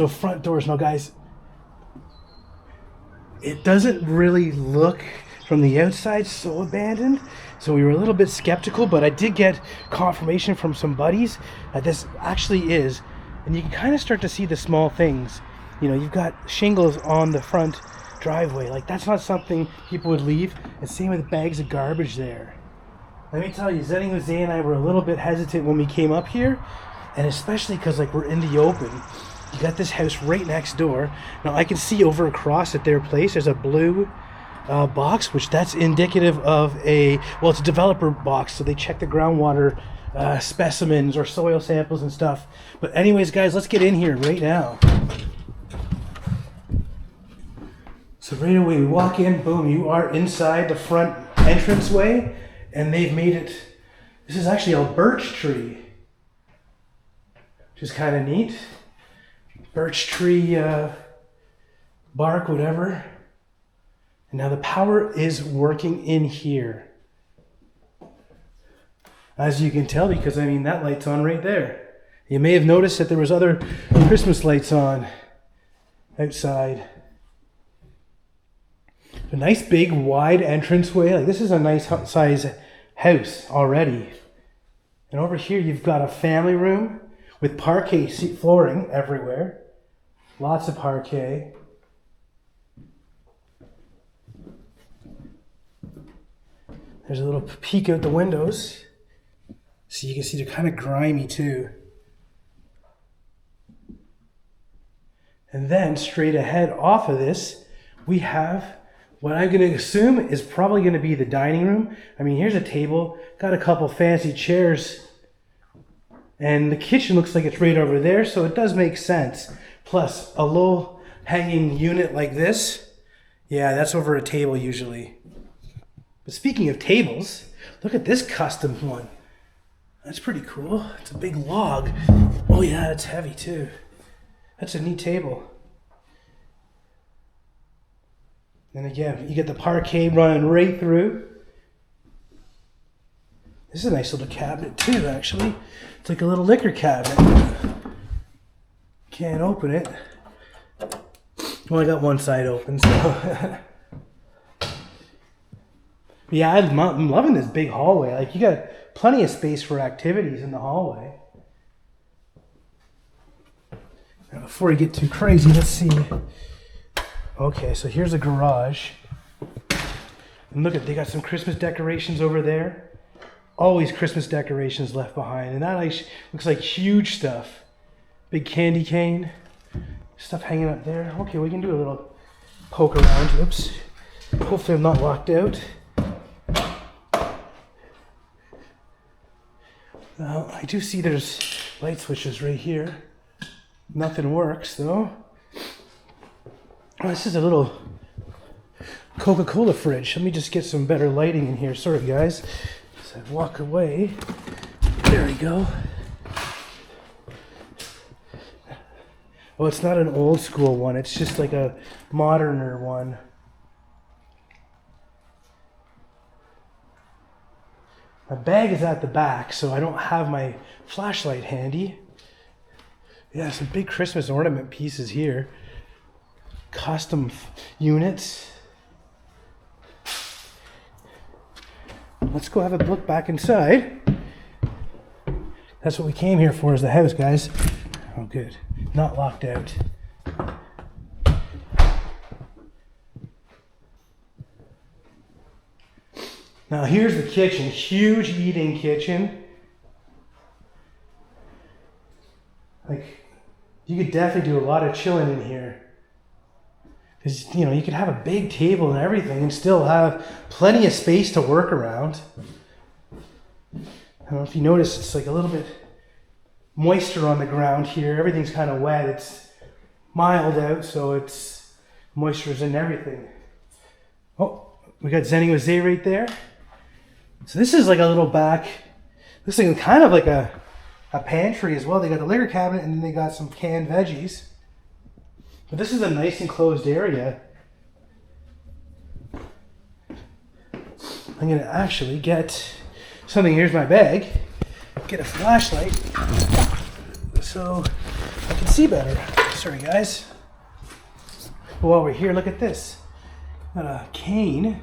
So front doors. Now guys, it doesn't really look from the outside so abandoned. So we were a little bit skeptical, but I did get confirmation from some buddies that this actually is. And you can kind of start to see the small things. You know, you've got shingles on the front driveway. Like, that's not something people would leave. And same with bags of garbage there. Let me tell you, Zenny Jose and I were a little bit hesitant when we came up here. And especially because, like, we're in the open. You got this house right next door. Now, I can see over across at their place, there's a blue box, which that's indicative of well, it's a developer box. So they check the groundwater specimens or soil samples and stuff. But anyways, guys, let's get in here right now. So right away we walk in, boom, you are inside the front entranceway, and they've made it, this is actually a birch tree, which is kind of neat. Birch tree bark, whatever. And now the power is working in here. As you can tell, because I mean, that light's on right there. You may have noticed that there was other Christmas lights on outside. A nice big wide entranceway. Like, this is a nice size house already. And over here you've got a family room with parquet seat flooring everywhere. Lots of parquet. There's a little peek out the windows. So you can see they're kind of grimy too. And then straight ahead off of this, we have what I'm going to assume is probably going to be the dining room. I mean, here's a table, got a couple fancy chairs, and the kitchen looks like it's right over there, so it does make sense. Plus, a low hanging unit like this, yeah, that's over a table usually. But speaking of tables, look at this custom one. That's pretty cool. It's a big log. Oh yeah, it's heavy too. That's a neat table. And again, you get the parquet running right through. This is a nice little cabinet too, actually. It's like a little liquor cabinet. Can't open it. Well, I got one side open, so. Yeah, I'm loving this big hallway. Like, you got plenty of space for activities in the hallway. Now, before we get too crazy, let's see. Okay, so here's a garage. And look at, they got some Christmas decorations over there. Always Christmas decorations left behind. And that looks like huge stuff. Big candy cane. Stuff hanging up there. Okay, we can do a little poke around. Oops. Hopefully I'm not locked out. Now, I do see there's light switches right here. Nothing works though. Oh, this is a little Coca-Cola fridge. Let me just get some better lighting in here. Sorry guys. As I walk away. There we go. Oh, it's not an old school one. It's just like a moderner one. My bag is at the back, so I don't have my flashlight handy. Yeah, some big Christmas ornament pieces here. Custom units. Let's go have a look back inside. That's what we came here for, is the house, guys. Oh, good. Not locked out. Now here's the kitchen. Huge eating kitchen. Like, you could definitely do a lot of chilling in here. Because, you know, you could have a big table and everything and still have plenty of space to work around. I don't know if you notice, it's like a little bit moisture on the ground here. Everything's kind of wet. It's mild out, so it's moisture's in everything. Oh, we got Zenny Jose right there. So this is like a little back, this thing is kind of like a pantry as well. They got the liquor cabinet and then they got some canned veggies. But this is a nice enclosed area. I'm gonna actually get something. Here's my bag. Get a flashlight so I can see better. Sorry guys. While we're here, look at this. Got a cane.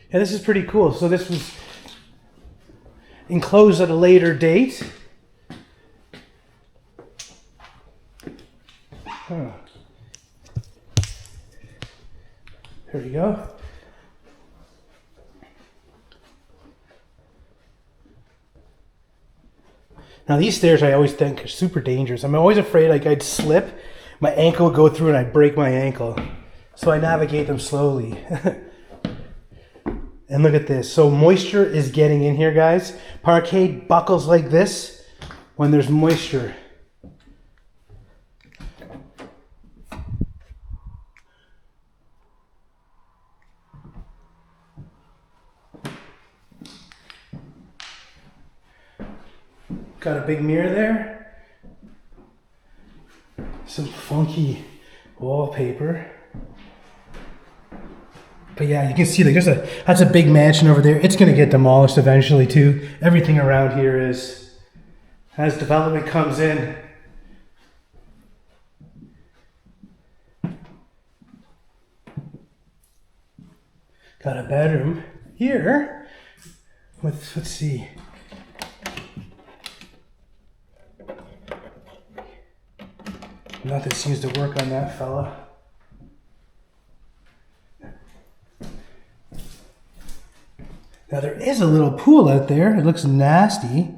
Yeah, this is pretty cool. So this was enclosed at a later date. Huh. There we go. Now these stairs I always think are super dangerous. I'm always afraid like I'd slip, my ankle would go through and I'd break my ankle. So I navigate them slowly. And look at this. So moisture is getting in here, guys. Parquet buckles like this when there's moisture. Got a big mirror there. Some funky wallpaper. But yeah, you can see like that's a big mansion over there. It's gonna get demolished eventually too. Everything around here is, as development comes in. Got a bedroom here with, let's see. Nothing seems to work on that fella. Now there is a little pool out there. It looks nasty.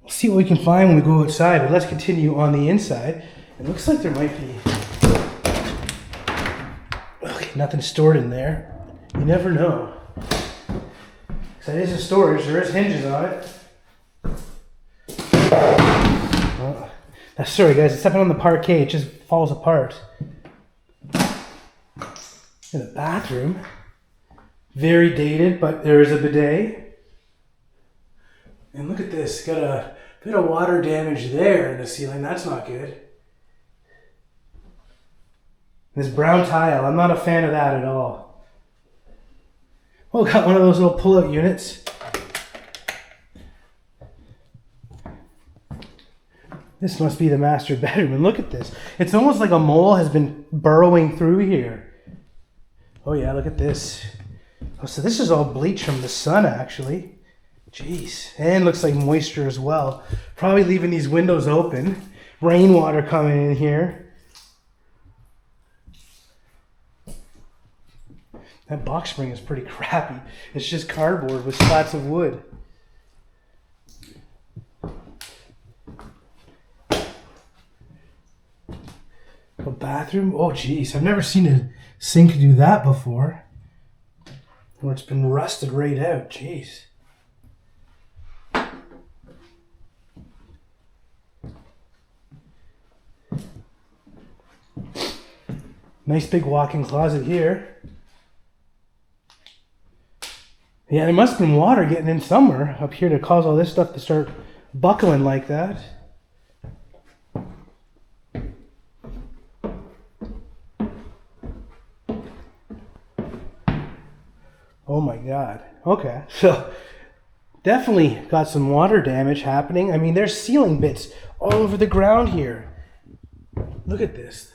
We'll see what we can find when we go outside, but let's continue on the inside. It looks like there might be... Okay, nothing stored in there. You never know. So it is a storage. There is hinges on it. Oh, sorry guys, it's stepping on the parquet. It just falls apart. In the bathroom. Very dated, but there is a bidet. And look at this, got a bit of water damage there in the ceiling. That's not good. This brown tile, I'm not a fan of that at all. Oh, got one of those little pull-out units. This must be the master bedroom, and look at this. It's almost like a mole has been burrowing through here. Oh yeah, look at this. Oh, so this is all bleach from the sun, actually. Jeez. And looks like moisture as well. Probably leaving these windows open. Rainwater coming in here. That box spring is pretty crappy. It's just cardboard with slats of wood. A bathroom? Oh, geez. I've never seen a sink do that before. Or it's been rusted right out. Jeez. Nice big walk-in closet here. Yeah, there must have been water getting in somewhere up here to cause all this stuff to start buckling like that. Oh my God. Okay. So definitely got some water damage happening. I mean, there's ceiling bits all over the ground here. Look at this.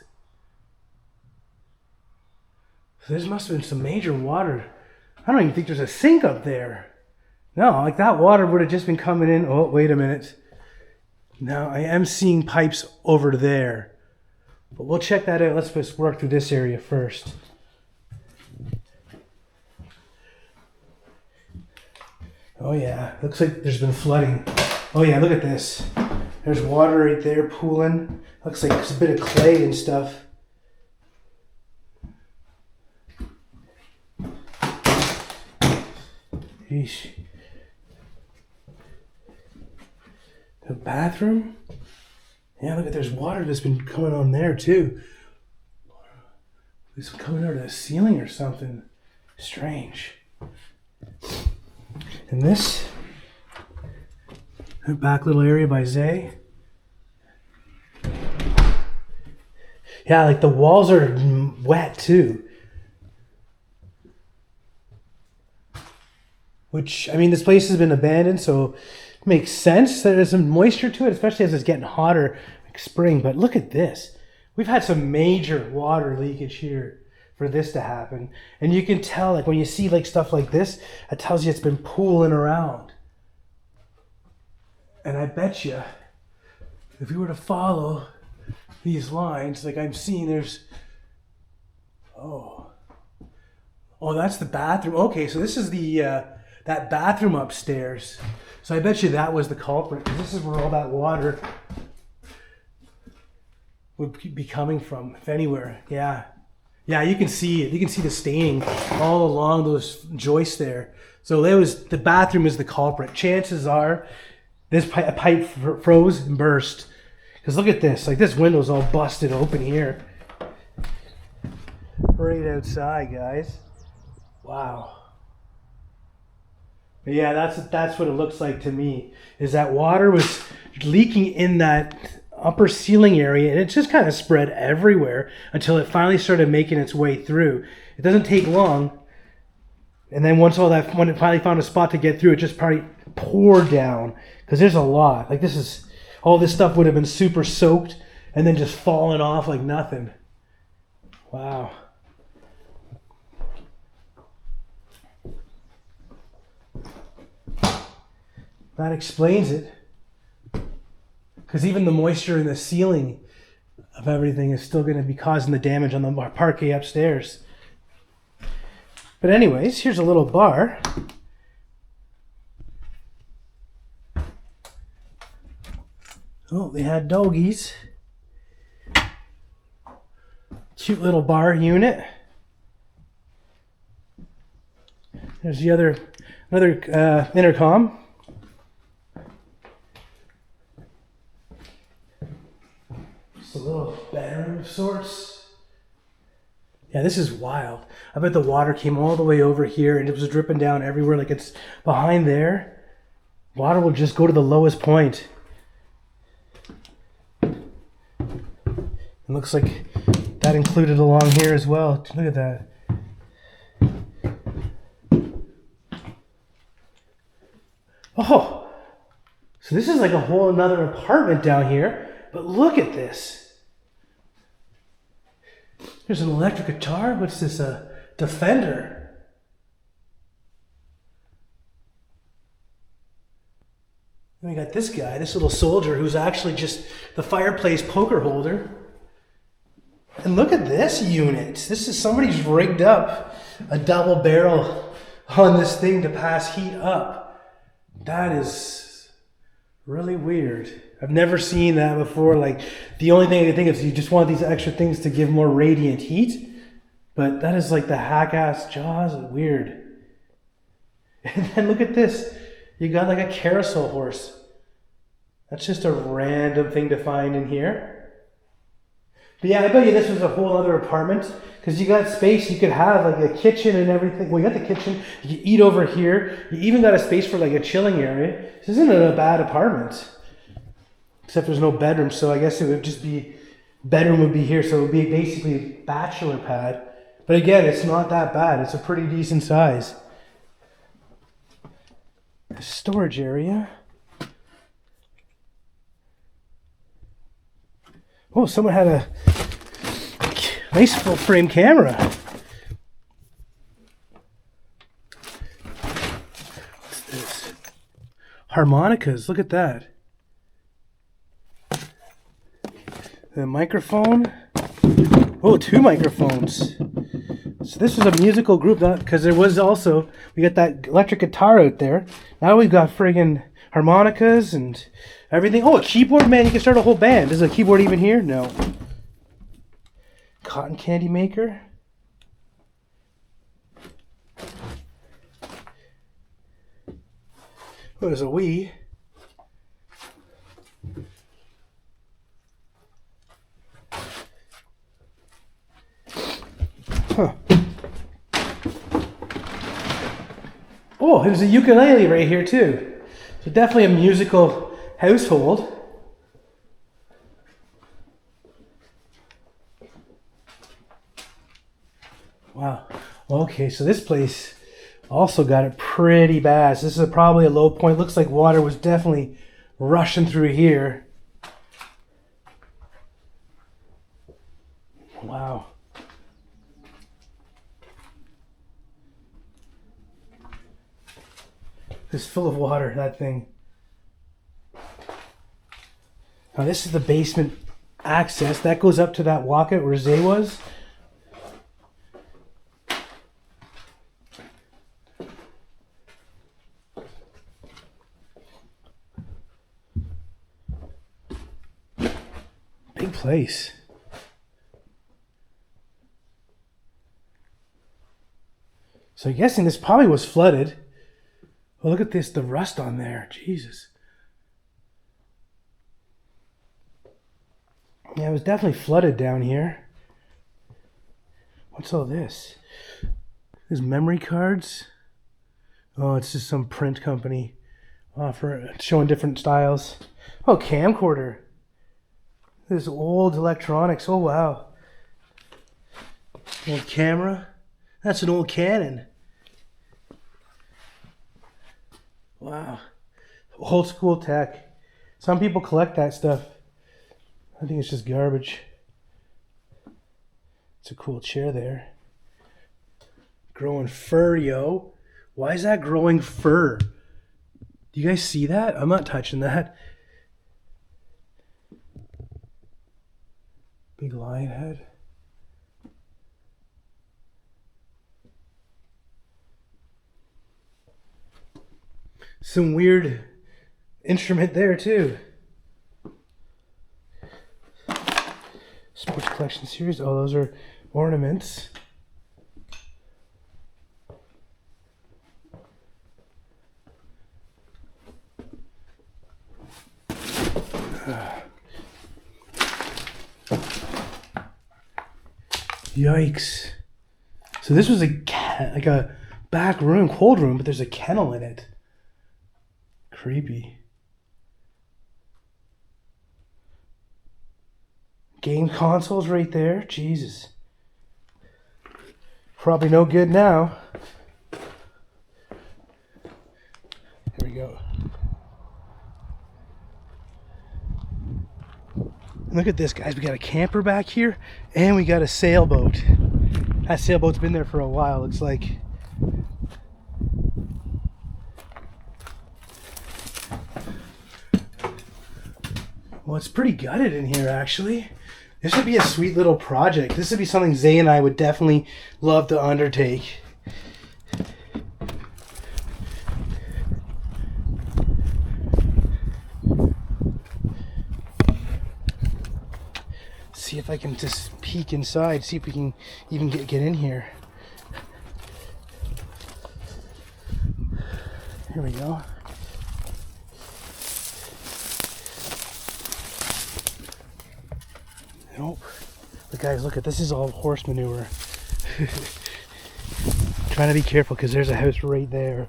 So there must have been some major water. I don't even think there's a sink up there. No, like that water would have just been coming in. Oh, wait a minute. Now I am seeing pipes over there. But we'll check that out. Let's just work through this area first. Oh yeah, looks like there's been flooding. Oh yeah, look at this. There's water right there pooling. Looks like there's a bit of clay and stuff. Yeesh. The bathroom? Yeah, look at, there's water that's been coming on there too. It's coming out of the ceiling or something. Strange. And this back little area by Zay. Yeah, like the walls are wet too. which, I mean, this place has been abandoned, so it makes sense that there's some moisture to it, especially as it's getting hotter, like spring. But look at this. We've had some major water leakage here for this to happen. And you can tell, like, when you see like stuff like this, it tells you it's been pooling around. And I bet you, if you were to follow these lines, like I'm seeing, there's, oh, that's the bathroom. Okay, so this is the that bathroom upstairs. So I bet you that was the culprit, because this is where all that water would be coming from, if anywhere. Yeah, you can see it. You can see the staining all along those joists there. So the bathroom is the culprit. Chances are this pipe froze and burst. Because look at this, like this window's all busted open here. Right outside, guys. Wow. But yeah, that's what it looks like to me, is that water was leaking in that upper ceiling area, and it just kind of spread everywhere until it finally started making its way through. It doesn't take long. And then when it finally found a spot to get through, it just probably poured down, because there's a lot. Like all this stuff would have been super soaked and then just fallen off like nothing. Wow. That explains it. Because even the moisture in the ceiling of everything is still going to be causing the damage on the parquet upstairs. But anyways, here's a little bar. Oh, they had doggies. Cute little bar unit. There's the another intercom. Just a little bedroom of sorts. Yeah, this is wild. I bet the water came all the way over here and it was dripping down everywhere. Like it's behind there. Water will just go to the lowest point. It looks like that included along here as well. Look at that. Oh, so this is like a whole another apartment down here. But look at this. There's an electric guitar. What's this? A Defender. And we got this guy, this little soldier, who's actually just the fireplace poker holder. And look at this unit. This is somebody's rigged up a double barrel on this thing to pass heat up. That is really weird. I've never seen that before. Like, the only thing I can think of is you just want these extra things to give more radiant heat. But that is like the hack-ass Jaws. Weird. And then look at this. You got like a carousel horse. That's just a random thing to find in here. But yeah, I bet you this was a whole other apartment, because you got space. You could have like a kitchen and everything. Well, you got the kitchen. You can eat over here. You even got a space for like a chilling area. This isn't a bad apartment. Except there's no bedroom, so I guess it would just be, bedroom would be here, so it would be basically a bachelor pad. But again, it's not that bad. It's a pretty decent size. Storage area. Oh, someone had a nice full frame camera. What's this? Harmonicas, look at that. The microphone. Oh, 2 microphones. So this was a musical group, because there was also, we got that electric guitar out there. Now we've got friggin' harmonicas and everything. Oh, a keyboard, man, you can start a whole band. Is a keyboard even here? No. Cotton candy maker. Oh, there's a Wii. Huh. Oh, there's a ukulele right here too. So definitely a musical household. Wow. Okay, so this place also got it pretty bad. So this is probably a low point. Looks like water was definitely rushing through here. Wow. It's full of water, that thing. Now this is the basement access. That goes up to that walkout where Zay was. Big place. So I'm guessing this probably was flooded. Oh, look at this, the rust on there. Jesus. Yeah, it was definitely flooded down here. What's all this? There's memory cards. Oh, it's just some print company for showing different styles. Oh, camcorder. This old electronics. Oh, wow. Old camera. That's an old Canon. Wow. Old school tech. Some people collect that stuff. I think it's just garbage. It's a cool chair there. Growing fur, yo. Why is that growing fur? Do you guys see that? I'm not touching that. Big lion head. Some weird instrument there too. Sports collection series. Oh, those are ornaments. Yikes. So this was like a back room, cold room, but there's a kennel in it. Creepy. Game consoles right there. Jesus. Probably no good now. Here we go. Look at this, guys. We got a camper back here and we got a sailboat. That sailboat's been there for a while, looks like. Well, it's pretty gutted in here, actually. This would be a sweet little project. This would be something Zay and I would definitely love to undertake. See if I can just peek inside, see if we can even get in here. Here we go. Nope. But guys, look at this, is all horse manure. Trying to be careful because there's a house right there.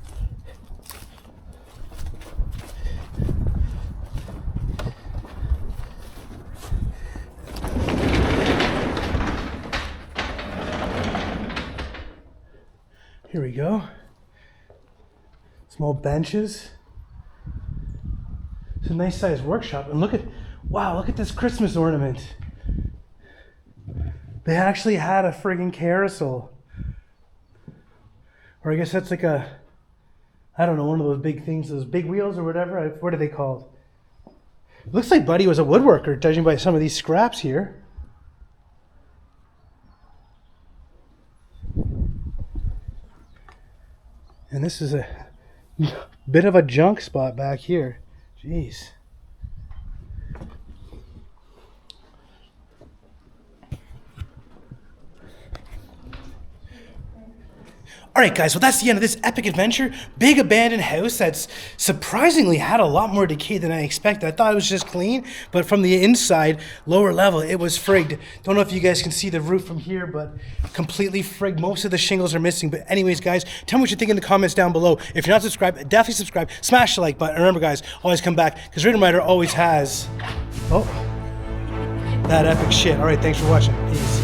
Here we go. Some old benches. It's a nice sized workshop. And look at, wow, look at this Christmas ornament. They actually had a friggin' carousel. Or I guess that's like a, I don't know, one of those big things, those big wheels or whatever. What are they called? It looks like Buddy was a woodworker, judging by some of these scraps here. And this is a bit of a junk spot back here. Jeez. Alright guys, well that's the end of this epic adventure. Big abandoned house that's surprisingly had a lot more decay than I expected. I thought it was just clean, but from the inside, lower level, it was frigged. Don't know if you guys can see the roof from here, but completely frigged. Most of the shingles are missing. But anyways guys, tell me what you think in the comments down below. If you're not subscribed, definitely subscribe. Smash the like button. Remember guys, always come back, because Rhythm Rider always has, that epic shit. Alright, thanks for watching. Peace.